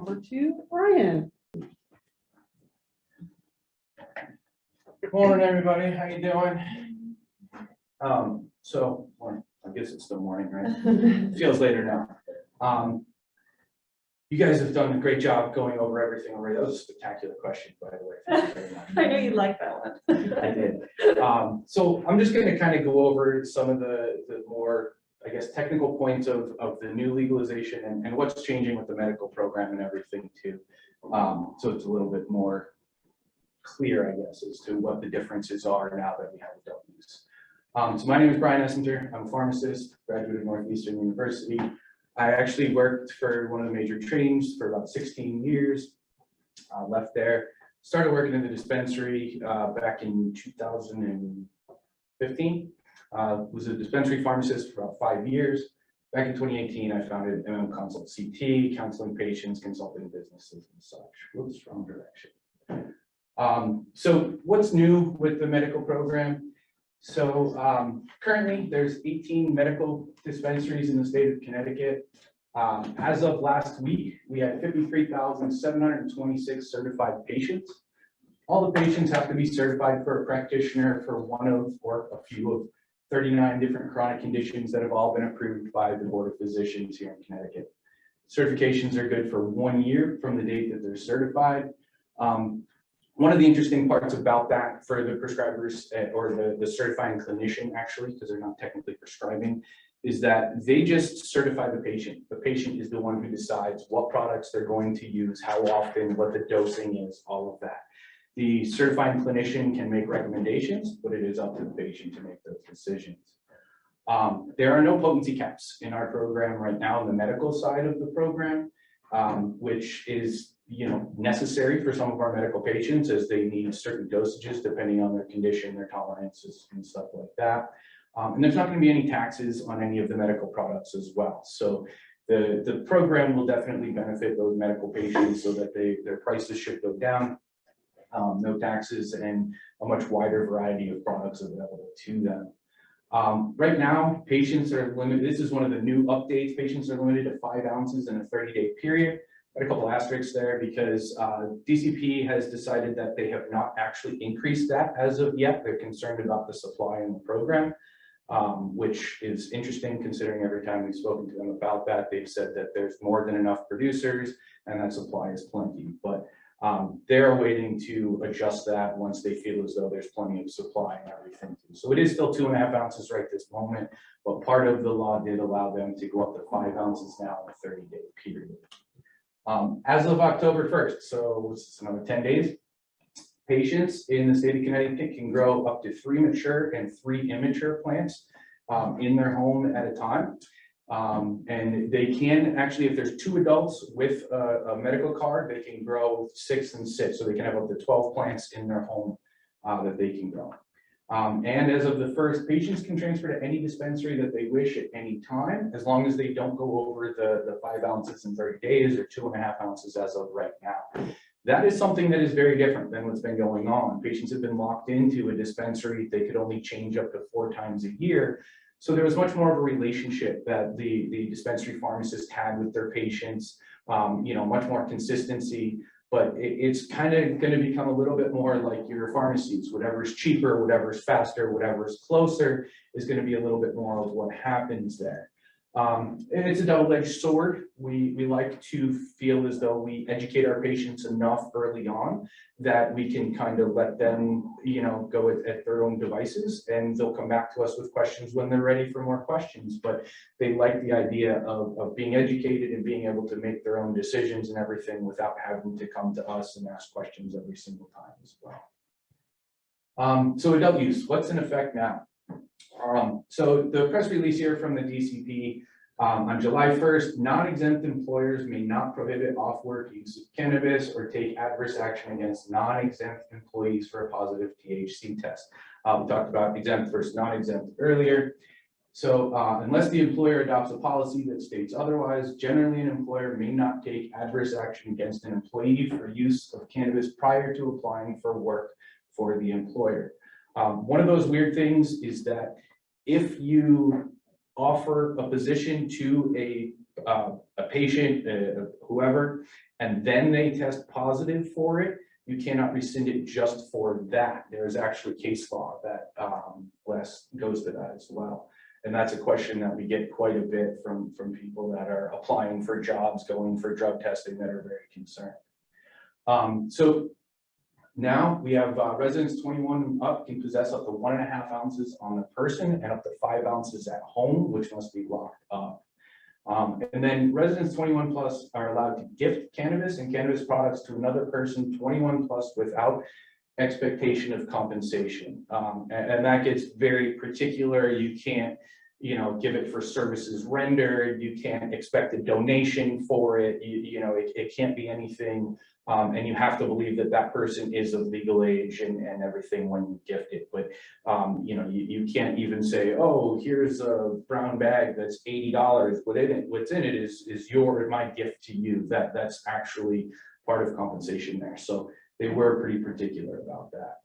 over to Brian. Good morning, everybody. How you doing? Well, I guess it's still morning, right? Feels later now. You guys have done a great job going over everything already. That was a spectacular question, by the way. Thank you very much. I know you like that one. I did. So I'm just going to kind of go over some of the more, I guess, technical points of the new legalization and what's changing with the medical program and everything too. So it's a little bit more clear, I guess, as to what the differences are now that we have adult use. So my name is Brian Essenter. I'm a pharmacist, graduate of Northeastern University. I actually worked for one of the major chains for about 16 years. Left there, started working in the dispensary back in 2015. Was a dispensary pharmacist for about 5 years. Back in 2018, I founded Consult CT, counseling patients, consulting businesses and such. Whoops, wrong direction. So what's new with the medical program? So currently there's 18 medical dispensaries in the state of Connecticut. As of last week, we had 53,726 certified patients. All the patients have to be certified for a practitioner for one of or a few of 39 different chronic conditions that have all been approved by the Board of Physicians here in Connecticut. Certifications are good for 1 year from the date that they're certified. One of the interesting parts about that for the prescribers or the certifying clinician, actually, because they're not technically prescribing, is that they just certify the patient. The patient is the one who decides what products they're going to use, how often, what the dosing is, all of that. The certifying clinician can make recommendations, but it is up to the patient to make those decisions. There are no potency caps in our program right now on the medical side of the program, which is necessary for some of our medical patients as they need certain dosages depending on their condition, their tolerances and stuff like that. And there's not going to be any taxes on any of the medical products as well. So the program will definitely benefit those medical patients so that their prices should go down. No taxes and a much wider variety of products available to them. Right now, patients are limited. This is one of the new updates. Patients are limited to 5 ounces in a 30-day period. Got a couple asterisks there because DCP has decided that they have not actually increased that as of yet. They're concerned about the supply in the program, which is interesting considering every time we've spoken to them about that, they've said that there's more than enough producers and that supply is plenty. But they're waiting to adjust that once they feel as though there's plenty of supply and everything. So it is still 2.5 ounces right this moment, but part of the law did allow them to go up to 5 ounces now in a 30-day period. As of October 1st, so it's another 10 days, patients in the state of Connecticut can grow up to 3 mature and 3 immature plants in their home at a time. And they can actually, if there's 2 adults with a medical card, they can grow 6 and 6. So they can have up to 12 plants in their home that they can grow. And as of the 1st, patients can transfer to any dispensary that they wish at any time, as long as they don't go over the 5 ounces in 30 days or 2.5 ounces as of right now. That is something that is very different than what's been going on. Patients have been locked into a dispensary. They could only change up to 4 times a year. So there was much more of a relationship that the dispensary pharmacist had with their patients, much more consistency. But it's kind of going to become a little bit more like your pharmacies. Whatever's cheaper, whatever's faster, whatever's closer is going to be a little bit more of what happens there. And it's a double-edged sword. We like to feel as though we educate our patients enough early on that we can kind of let them, go at their own devices, and they'll come back to us with questions when they're ready for more questions. But they like the idea of being educated and being able to make their own decisions and everything without having to come to us and ask questions every single time as well. So adult use, what's in effect now? So the press release here from the DCP, on July 1st, non-exempt employers may not prohibit off-work use of cannabis or take adverse action against non-exempt employees for a positive THC test. We talked about exempt versus non-exempt earlier. So unless the employer adopts a policy that states otherwise, generally an employer may not take adverse action against an employee for use of cannabis prior to applying for work for the employer. One of those weird things is that if you offer a position to a patient, whoever, and then they test positive for it, you cannot rescind it just for that. There is actually case law that goes to that as well. And that's a question that we get quite a bit from people that are applying for jobs, going for drug testing, that are very concerned. So now we have residents 21 and up can possess up to 1.5 ounces on the person and up to 5 ounces at home, which must be locked up. And then residents 21 plus are allowed to gift cannabis and cannabis products to another person 21 plus without expectation of compensation. And that gets very particular. You can't, give it for services rendered. You can't expect a donation for it. It can't be anything. And you have to believe that that person is of legal age and everything when you gift it. But, you can't even say, oh, here's a brown bag that's $80. What's in it is my gift to you. That's actually part of compensation there. So they were pretty particular about that.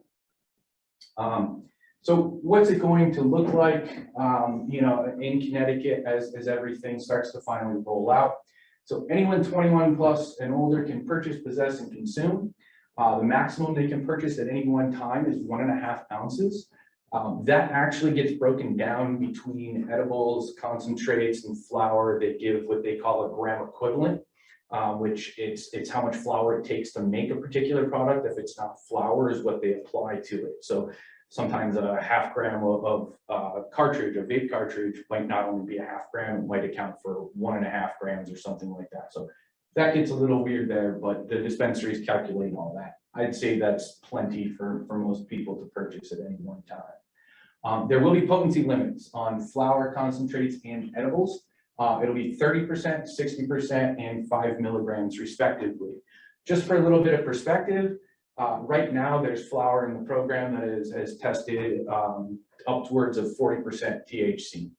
So what's it going to look like, in Connecticut as everything starts to finally roll out? So anyone 21 plus and older can purchase, possess, and consume. The maximum they can purchase at any one time is 1.5 ounces. That actually gets broken down between edibles, concentrates, and flour. They give what they call a gram equivalent, which it's how much flour it takes to make a particular product. If it's not flour, is what they apply to it. So sometimes a 0.5 gram of cartridge, a vape cartridge, might not only be a 0.5 gram, it might account for 1.5 grams or something like that. So that gets a little weird there, but the dispensaries calculate all that. I'd say that's plenty for most people to purchase at any one time. There will be potency limits on flour, concentrates, and edibles. It'll be 30%, 60%, and 5 milligrams respectively. Just for a little bit of perspective, right now there's flour in the program that is tested upwards of 40% THC.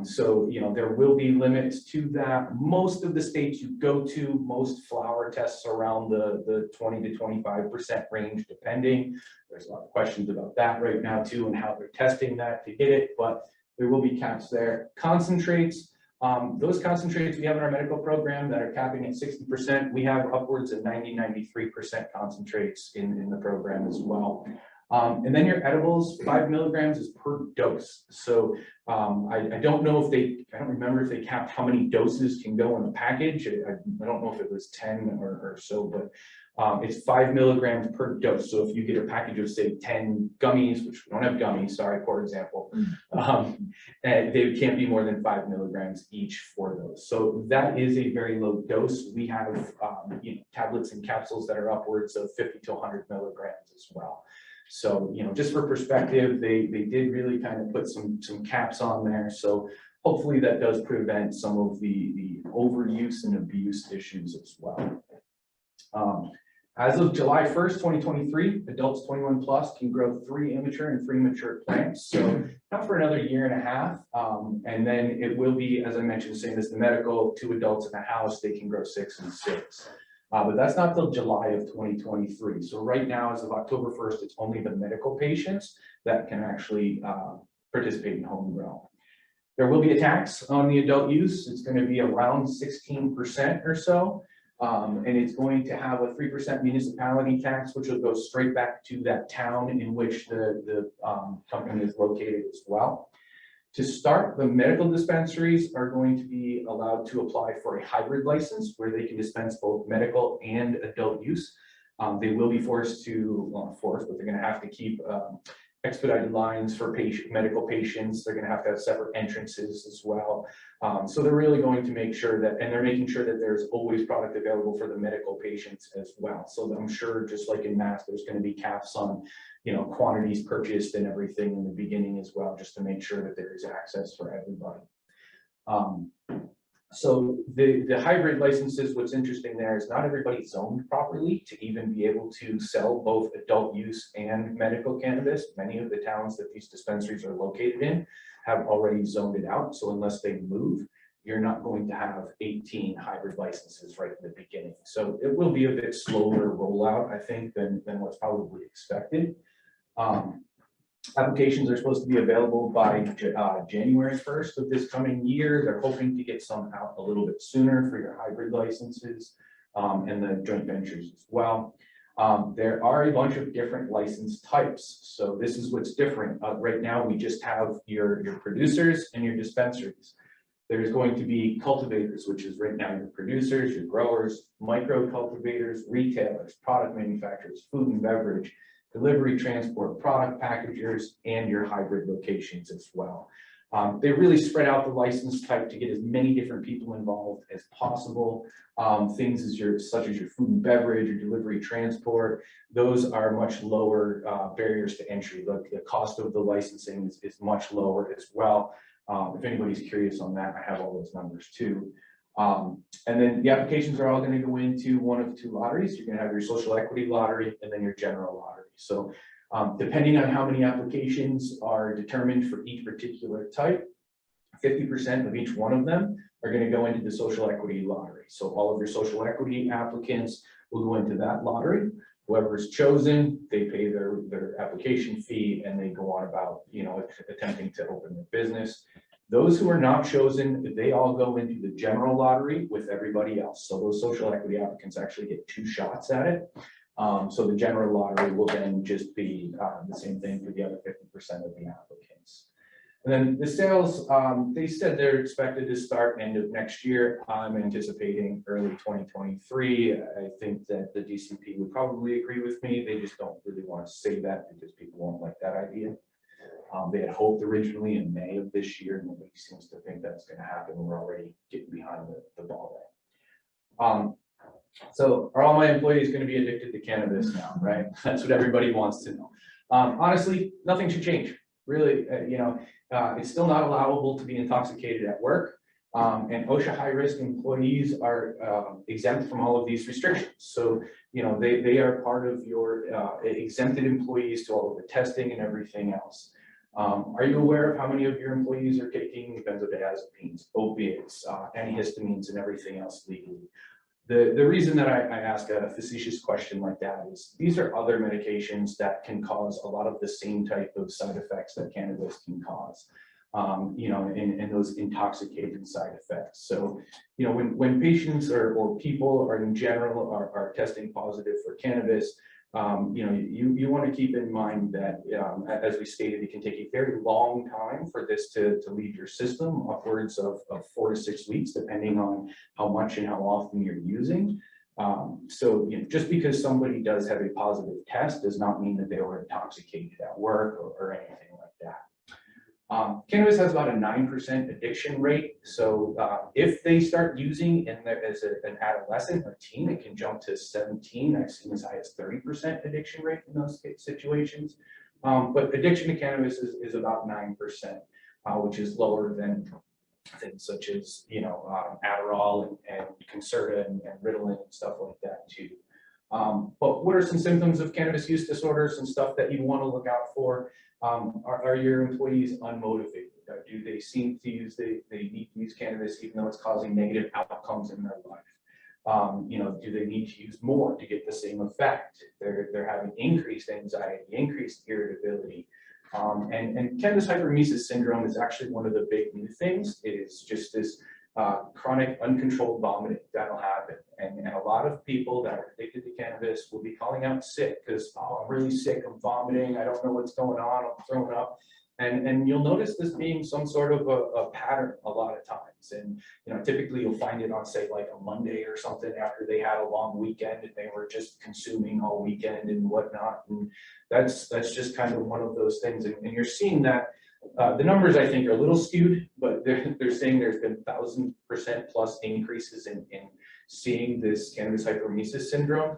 So, there will be limits to that. Most of the states you go to, most flour tests around the 20 to 25% range, depending. There's a lot of questions about that right now too, and how they're testing that to get it, but there will be caps there. Concentrates, those concentrates we have in our medical program that are capping at 60%, we have upwards of 93% concentrates in the program as well. And then your edibles, 5 milligrams is per dose. So I don't know if I don't remember if they capped how many doses can go in a package. I don't know if it was 10 or so, but it's 5 milligrams per dose. So if you get a package of say 10 gummies, which we don't have gummies, sorry, for example, they can't be more than 5 milligrams each for those. So that is a very low dose. We have tablets and capsules that are upwards of 50 to 100 milligrams as well. So, just for perspective, they did really kind of put some caps on there. So hopefully that does prevent some of the overuse and abuse issues as well. As of July 1st, 2023, adults 21 plus can grow 3 immature and 3 mature plants. So not for another 1.5 years. And then it will be, as I mentioned, same as the medical, 2 adults in a house, they can grow 6 and 6. But that's not till July of 2023. So right now, as of October 1st, it's only the medical patients that can actually participate in home grow. There will be a tax on the adult use. It's going to be around 16% or so. And it's going to have a 3% municipality tax, which will go straight back to that town in which the company is located as well. To start, the medical dispensaries are going to be allowed to apply for a hybrid license where they can dispense both medical and adult use. They will be forced to, well, not forced, but they're going to have to keep expedited lines for medical patients. They're going to have separate entrances as well. So they're really going to make sure that, and they're making sure that there's always product available for the medical patients as well. So I'm sure, just like in Mass, there's going to be caps on quantities purchased and everything in the beginning as well, just to make sure that there is access for everybody. So the hybrid licenses, what's interesting there is not everybody's zoned properly to even be able to sell both adult use and medical cannabis. Many of the towns that these dispensaries are located in have already zoned it out. So unless they move, you're not going to have 18 hybrid licenses right in the beginning. So it will be a bit slower rollout, I think, than what's probably expected. Applications are supposed to be available by January 1st of this coming year. They're hoping to get some out a little bit sooner for your hybrid licenses. and the joint ventures as well. There are a bunch of different license types. So this is what's different. Right now, we just have your producers and your dispensaries. There's going to be cultivators, which is right now your producers, your growers, micro cultivators, retailers, product manufacturers, food and beverage, delivery, transport, product packagers, and your hybrid locations as well. They really spread out the license type to get as many different people involved as possible. Things such as your food and beverage, your delivery, transport, those are much lower barriers to entry. The cost of the licensing is much lower as well. If anybody's curious on that, I have all those numbers too. And then the applications are all going to go into one of two lotteries. You're going to have your social equity lottery and then your general lottery. So depending on how many applications are determined for each particular type, 50% of each one of them are going to go into the social equity lottery. So all of your social equity applicants will go into that lottery. Whoever is chosen, they pay their application fee and they go on about, attempting to open their business. Those who are not chosen, they all go into the general lottery with everybody else. So those social equity applicants actually get 2 shots at it. So the general lottery will then just be the same thing for the other 50% of the applicants. And then the sales, they said they're expected to start end of next year. I'm anticipating early 2023. I think that the DCP would probably agree with me. They just don't really want to say that because people won't like that idea. They had hoped originally in May of this year. Nobody seems to think that's going to happen. We're already getting behind the ball there. So are all my employees going to be addicted to cannabis now, right? That's what everybody wants to know. Honestly, nothing should change. Really, it's still not allowable to be intoxicated at work. And OSHA high-risk employees are exempt from all of these restrictions. So, they are part of your exempted employees to all of the testing and everything else. Are you aware of how many of your employees are taking benzodiazepines, opiates, antihistamines, and everything else legally? The reason that I ask a facetious question like that is these are other medications that can cause a lot of the same type of side effects that cannabis can cause, and those intoxicating side effects. So, when patients or people are in general are testing positive for cannabis, you want to keep in mind that, as we stated, it can take a very long time for this to leave your system, upwards of 4 to 6 weeks, depending on how much and how often you're using. So, just because somebody does have a positive test does not mean that they were intoxicated at work or anything like that. Cannabis has about a 9% addiction rate. So if they start using as an adolescent or teen, it can jump to 17. I've seen as high as 30% addiction rate in those situations. But addiction to cannabis is about 9%, which is lower than things such as, Adderall and Concerta and Ritalin and stuff like that too. But what are some symptoms of cannabis use disorders and stuff that you want to look out for? Are your employees unmotivated? Do they seem to they need to use cannabis even though it's causing negative outcomes in their life? Do they need to use more to get the same effect? They're having increased anxiety, increased irritability. And cannabis hyperemesis syndrome is actually one of the big new things. It is just this chronic uncontrolled vomiting that'll happen. And a lot of people that are addicted to cannabis will be calling out sick because, I'm really sick, I'm vomiting, I don't know what's going on, I'm throwing up. And you'll notice this being some sort of a pattern a lot of times. And, typically you'll find it on, say, like a Monday or something after they had a long weekend and they were just consuming all weekend and whatnot. And that's just kind of one of those things. And you're seeing that. The numbers I think are a little skewed, but they're saying there's been 1,000% plus increases in seeing this cannabis hyperemesis syndrome.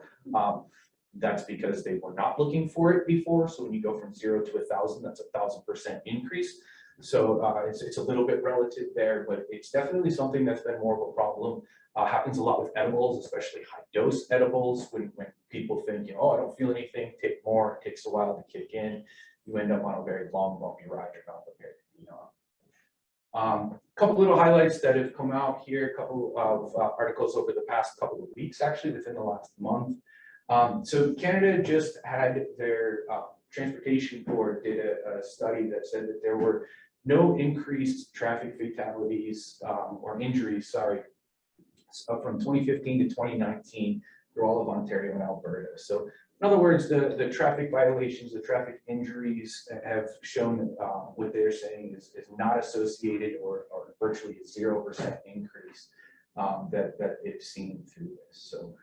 That's because they were not looking for it before. So when you go from 0 to 1,000, that's 1,000% increase. So it's a little bit relative there, but it's definitely something that's been more of a problem. Happens a lot with edibles, especially high dose edibles. When people think, I don't feel anything, take more. It takes a while to kick in. You end up on a very long, bumpy ride you're not prepared to be on. A couple little highlights that have come out here, a couple of articles over the past couple of weeks, actually within the last month. So Canada just had their transportation board did a study that said that there were no increased traffic fatalities or injuries, from 2015 to 2019 through all of Ontario and Alberta. So in other words, the traffic violations, the traffic injuries have shown what they're saying is not associated or virtually a 0% increase that they've seen through this. So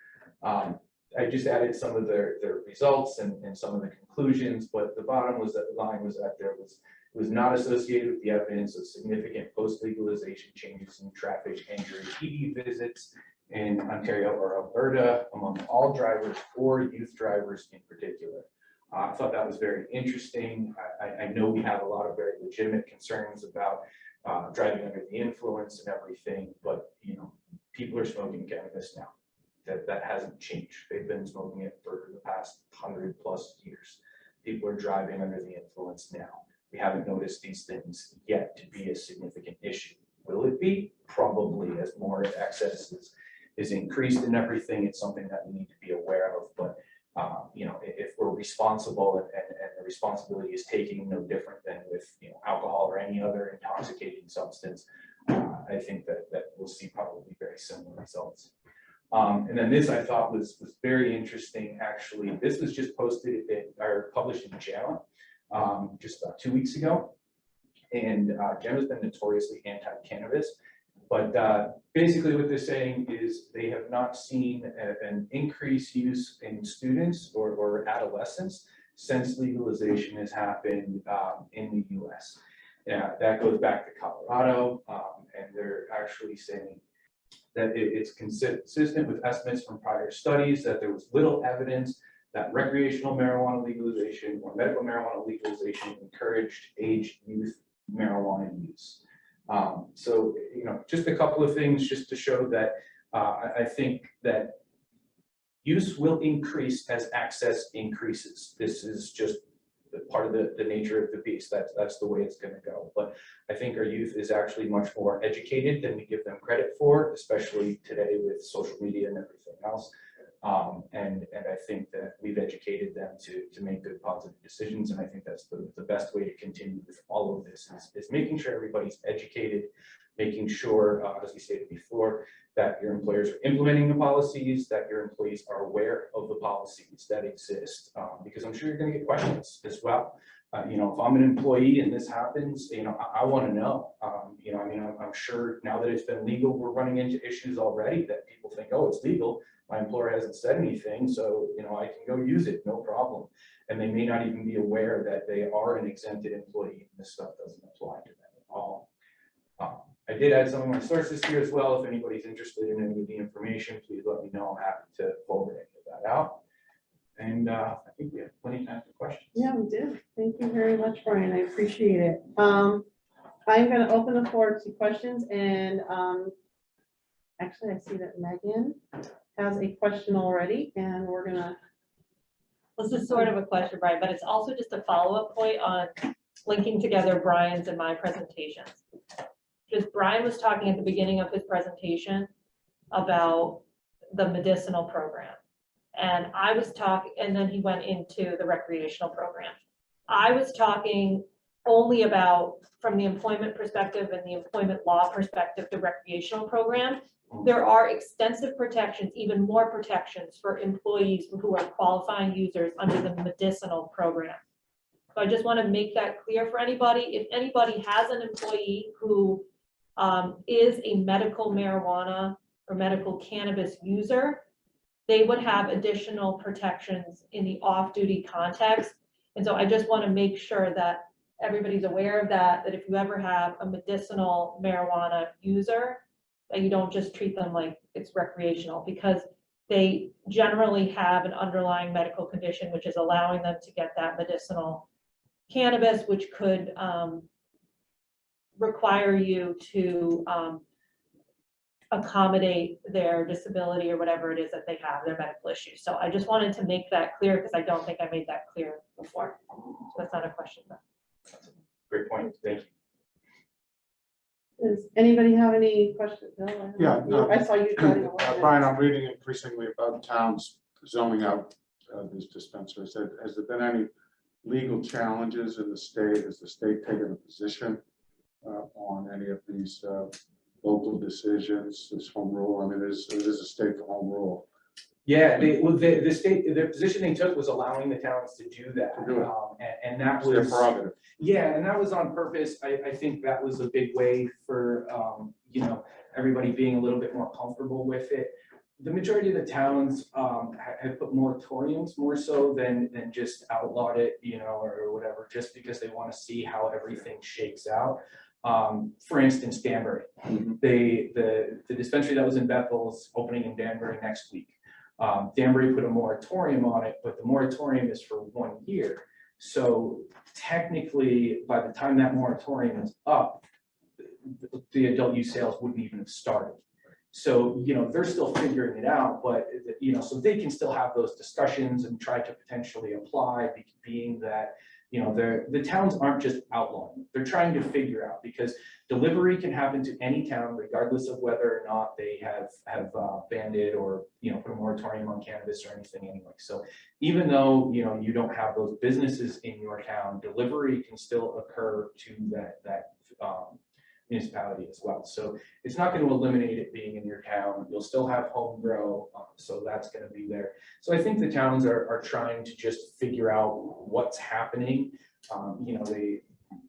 I just added some of their results and some of the conclusions, but the bottom line was that it was not associated with the evidence of significant post-legalization changes in traffic injury PD visits in Ontario or Alberta among all drivers or youth drivers in particular. I thought that was very interesting. I know we have a lot of very legitimate concerns about driving under the influence and everything, but people are smoking cannabis now. That hasn't changed. They've been smoking it for the past 100+ years. People are driving under the influence now. We haven't noticed these things yet to be a significant issue. Will it be? Probably, as more access is increased and everything. It's something that we need to be aware of. But if we're responsible and the responsibility is taking no different than with alcohol or any other intoxicating substance, I think that we'll see probably very similar results. And then this I thought was very interesting. Actually, this was just posted or published in JAMA just about 2 weeks ago. And JAMA has been notoriously anti-cannabis, but basically what they're saying is they have not seen an increased use in students or adolescents since legalization has happened in the US. Yeah, that goes back to Colorado, and they're actually saying that it's consistent with estimates from prior studies that there was little evidence that recreational marijuana legalization or medical marijuana legalization encouraged aged youth marijuana use. So, just a couple of things just to show that I think that use will increase as access increases. This is just part of the nature of the beast. That's the way it's going to go. But I think our youth is actually much more educated than we give them credit for, especially today with social media and everything else. And I think that we've educated them to make good positive decisions. And I think that's the best way to continue with all of this is making sure everybody's educated, making sure, as we stated before, that your employers are implementing the policies, that your employees are aware of the policies that exist, because I'm sure you're going to get questions as well. If I'm an employee and this happens, I want to know. I'm sure now that it's been legal, we're running into issues already that people think, oh, it's legal. My employer hasn't said anything, so I can go use it, no problem. And they may not even be aware that they are an exempted employee, and this stuff doesn't apply to them at all. I did add some of my sources here as well. If anybody's interested in any of the information, please let me know. I'm happy to forward any of that out. And I think we have plenty of time for questions. Yeah, we do. Thank you very much, Brian. I appreciate it. I'm going to open the floor to questions, and actually, I see that Megan has a question already, and we're going to. This is sort of a question, Brian, but it's also just a follow-up point on linking together Brian's and my presentations. Just Brian was talking at the beginning of his presentation about the medicinal program. And I was talking, and then he went into the recreational program. I was talking only about, from the employment perspective and the employment law perspective, the recreational program. There are extensive protections, even more protections for employees who are qualifying users under the medicinal program. So I just want to make that clear for anybody. If anybody has an employee who is a medical marijuana or medical cannabis user, they would have additional protections in the off-duty context. And so I just want to make sure that everybody's aware of that if you ever have a medicinal marijuana user, that you don't just treat them like it's recreational, because they generally have an underlying medical condition which is allowing them to get that medicinal cannabis, which could require you to accommodate their disability or whatever it is that they have, their medical issues. So I just wanted to make that clear because I don't think I made that clear before. So that's not a question. That's a great point. Thank you. Does anybody have any questions? No, Yeah, no. I saw you chatting away. Brian, I'm reading increasingly about towns zoning out these dispensaries. Has there been any legal challenges in the state? Has the state taken a position on any of these local decisions, this home rule? I mean, it is a state home rule. Yeah, the state, the position they took was allowing the towns to do that. To do it. And that It's their was, prerogative. yeah, and that was on purpose. I think that was a big way for, everybody being a little bit more comfortable with it. The majority of the towns have put moratoriums more so than just outlawed it, or whatever, just because they want to see how everything shakes out. For instance, Danbury, the dispensary that was in Bethel is opening in Danbury next week. Danbury put a moratorium on it, but the moratorium is for 1 year. So technically, by the time that moratorium is up, the adult use sales wouldn't even have started. So, they're still figuring it out, but, so they can still have those discussions and try to potentially apply, being that, the towns aren't just outlawing. They're trying to figure out, because delivery can happen to any town, regardless of whether or not they have banned it or, put a moratorium on cannabis or anything anyway. So even though, you don't have those businesses in your town, delivery can still occur to that municipality as well. So it's not going to eliminate it being in your town. You'll still have home grow, so that's going to be there. So I think the towns are trying to just figure out what's happening.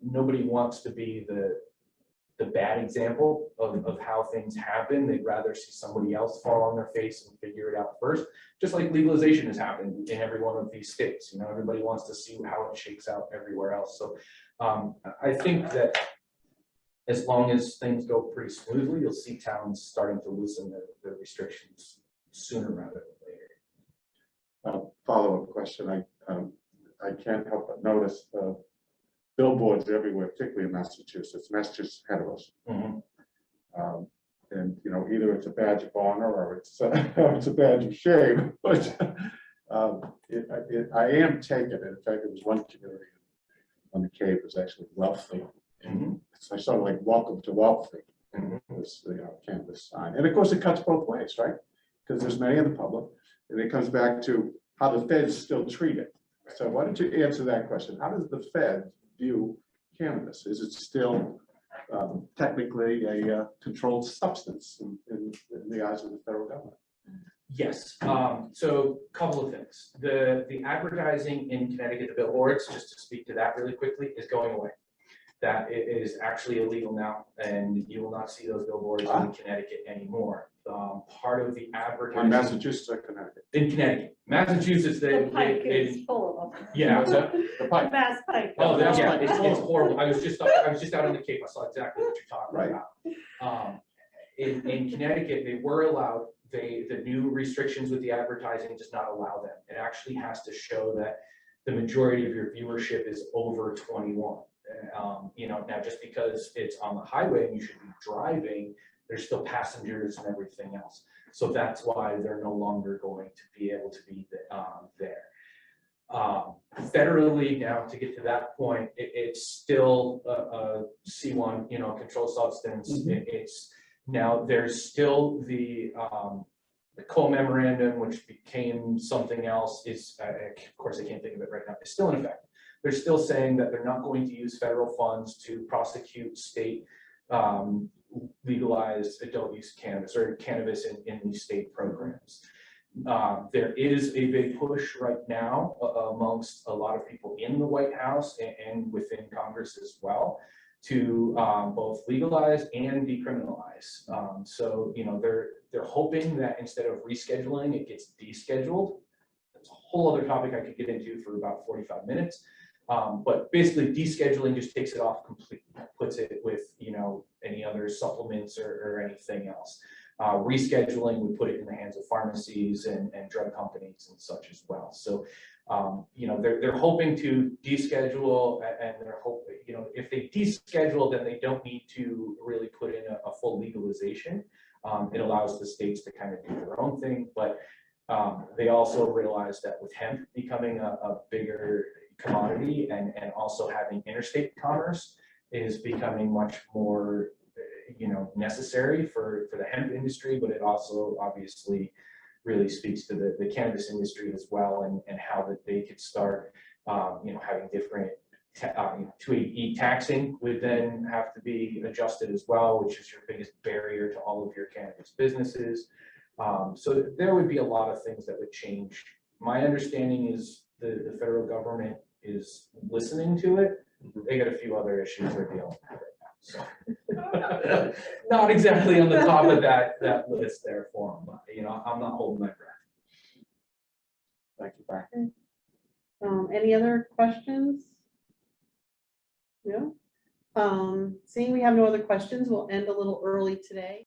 Nobody wants to be the bad example of how things happen. They'd rather see somebody else fall on their face and figure it out first, just like legalization has happened in every one of these states. Everybody wants to see how it shakes out everywhere else. So I think that as long as things go pretty smoothly, you'll see towns starting to loosen their restrictions sooner rather than later. Follow-up question. I can't help but notice billboards everywhere, particularly in Massachusetts. Massachusetts ahead of us. And either it's a badge of honor or it's a badge of shame. But I am taken. In fact, there was one community on the Cape was actually wealthy. So I sort of like welcome to wealthy. Was the cannabis sign, and of course it cuts both ways, right? Because there's many in the public, and it comes back to how the feds still treat it. So why don't you answer that question? How does the Fed view cannabis? Is it still technically a controlled substance in the eyes of the federal government? Yes. So a couple of things. The advertising in Connecticut, the billboards, just to speak to that really quickly, is going away. That it is actually illegal now, and you will not see those billboards in Connecticut anymore. Part of the advertising In Massachusetts or Connecticut? In Connecticut, Massachusetts, The Pike is full of them. yeah. So, The Pike. Mass Pike. oh, yeah, it's horrible. I was just out on the Cape. I saw exactly what you're talking about. In Connecticut, they were allowed. The new restrictions with the advertising does not allow them. It actually has to show that the majority of your viewership is over 21. Now just because it's on the highway and you should be driving, there's still passengers and everything else. So that's why they're no longer going to be able to be there. Federally, now to get to that point, it's still a C1, controlled substance. It's now there's still the co-memorandum, which became something else. Of course I can't think of it right now. It's still in effect. They're still saying that they're not going to use federal funds to prosecute state legalized adult use cannabis or cannabis in these state programs. There is a big push right now amongst a lot of people in the White House and within Congress as well to both legalize and decriminalize. So they're hoping that instead of rescheduling, it gets descheduled. That's a whole other topic I could get into for about 45 minutes. But basically descheduling just takes it off completely, puts it with, any other supplements or anything else. Rescheduling would put it in the hands of pharmacies and drug companies and such as well. So, they're hoping to deschedule, and they're hoping, if they deschedule, then they don't need to really put in a full legalization. It allows the states to kind of do their own thing, but they also realize that with hemp becoming a bigger commodity and also having interstate commerce is becoming much more necessary for the hemp industry, but it also obviously really speaks to the cannabis industry as well, and how that they could start having different taxing would then have to be adjusted as well, which is your biggest barrier to all of your cannabis businesses. So there would be a lot of things that would change. My understanding is the federal government is listening to it. They got a few other issues they're dealing with right now, so. Not exactly on the top of that list there for them, but, you know, I'm not holding my breath. Thank you, Brian. Any other questions? No? Seeing we have no other questions, we'll end a little early today.